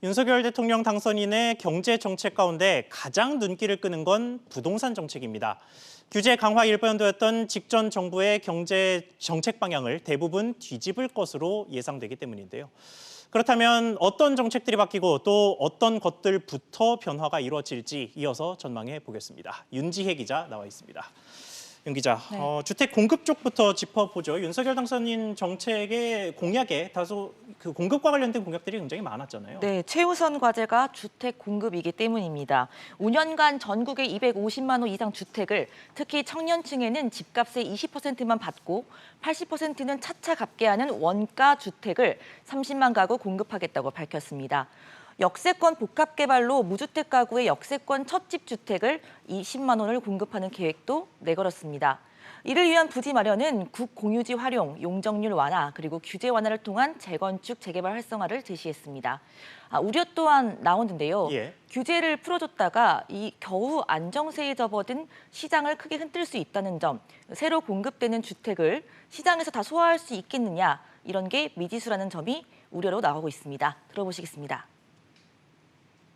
윤석열 대통령 당선인의 경제 정책 가운데 가장 눈길을 끄는 건 부동산 정책입니다. 규제 강화 일반도였던 직전 정부의 경제 정책 방향을 대부분 뒤집을 것으로 예상되기 때문인데요. 그렇다면 어떤 정책들이 바뀌고 또 어떤 것들부터 변화가 이루어질지 이어서 전망해 보겠습니다. 윤지혜 기자 나와 있습니다. 윤 기자, 네. 주택 공급 쪽부터 짚어보죠. 윤석열 당선인 정책의 공약에 다소 그 공급과 관련된 공약들이 굉장히 많았잖아요. 네, 최우선 과제가 주택 공급이기 때문입니다. 5년간 전국에 250만 호 이상 주택을 특히 청년층에는 집값의 20%만 받고 80%는 차차 갚게 하는 원가 주택을 30만 가구 공급하겠다고 밝혔습니다. 역세권 복합개발로 무주택 가구의 역세권 첫집 주택을 20만 원을 공급하는 계획도 내걸었습니다. 이를 위한 부지 마련은 국공유지 활용, 용적률 완화, 그리고 규제 완화를 통한 재건축, 재개발 활성화를 제시했습니다. 우려 또한 나오는데요. 예. 규제를 풀어줬다가 이 겨우 안정세에 접어든 시장을 크게 흔들 수 있다는 점, 새로 공급되는 주택을 시장에서 다 소화할 수 있겠느냐, 이런 게 미지수라는 점이 우려로 나오고 있습니다. 들어보시겠습니다.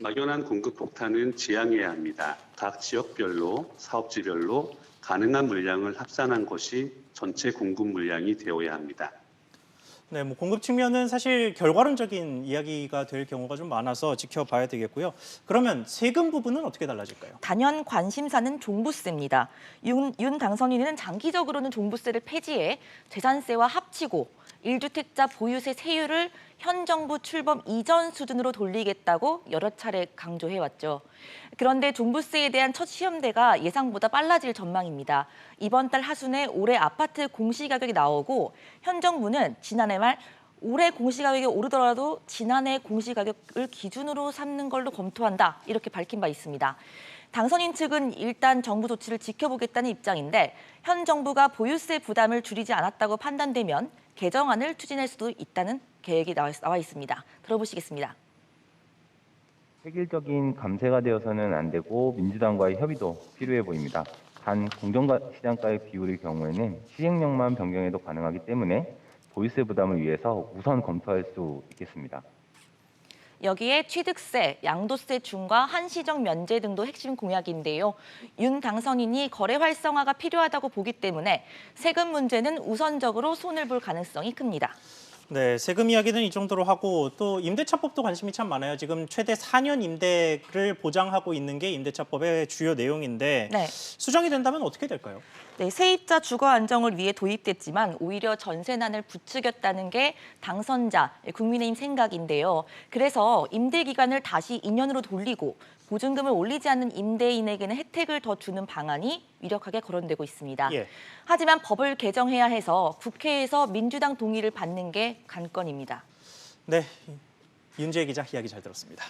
막연한 공급 폭탄은 지양해야 합니다. 각 지역별로, 사업지별로 가능한 물량을 합산한 것이 전체 공급 물량이 되어야 합니다. 네, 공급 측면은 사실 결과론적인 이야기가 될 경우가 좀 많아서 지켜봐야 되겠고요. 그러면 세금 부분은 어떻게 달라질까요? 단연 관심사는 종부세입니다. 윤 당선인은 장기적으로는 종부세를 폐지해 재산세와 합치고 1주택자 보유세 세율을 현 정부 출범 이전 수준으로 돌리겠다고 여러 차례 강조해왔죠. 그런데 종부세에 대한 첫 시험대가 예상보다 빨라질 전망입니다. 이번 달 하순에 올해 아파트 공시가격이 나오고 현 정부는 지난해 말 올해 공시가격이 오르더라도 지난해 공시가격을 기준으로 삼는 걸로 검토한다, 이렇게 밝힌 바 있습니다. 당선인 측은 일단 정부 조치를 지켜보겠다는 입장인데 현 정부가 보유세 부담을 줄이지 않았다고 판단되면 개정안을 추진할 수도 있다는 계획이 나와 있습니다. 들어보시겠습니다. 획일적인 감세가 되어서는 안 되고 민주당과의 협의도 필요해 보입니다. 단 공정시장가의 비율의 경우에는 시행령만 변경해도 가능하기 때문에 보유세 부담을 위해서 우선 검토할 수 있겠습니다. 여기에 취득세, 양도세 중과 한시적 면제 등도 핵심 공약인데요. 윤 당선인이 거래 활성화가 필요하다고 보기 때문에 세금 문제는 우선적으로 손을 볼 가능성이 큽니다. 네, 세금 이야기는 이 정도로 하고 또 임대차법도 관심이 참 많아요. 지금 최대 4년 임대를 보장하고 있는 게 임대차법의 주요 내용인데 네. 수정이 된다면 어떻게 될까요? 네, 세입자 주거 안정을 위해 도입됐지만 오히려 전세난을 부추겼다는 게 당선자 국민의힘 생각인데요. 그래서 임대 기간을 다시 2년으로 돌리고 보증금을 올리지 않는 임대인에게는 혜택을 더 주는 방안이 유력하게 거론되고 있습니다. 예. 하지만 법을 개정해야 해서 국회에서 민주당 동의를 받는 게 관건입니다. 네, 윤지혜 기자 이야기 잘 들었습니다.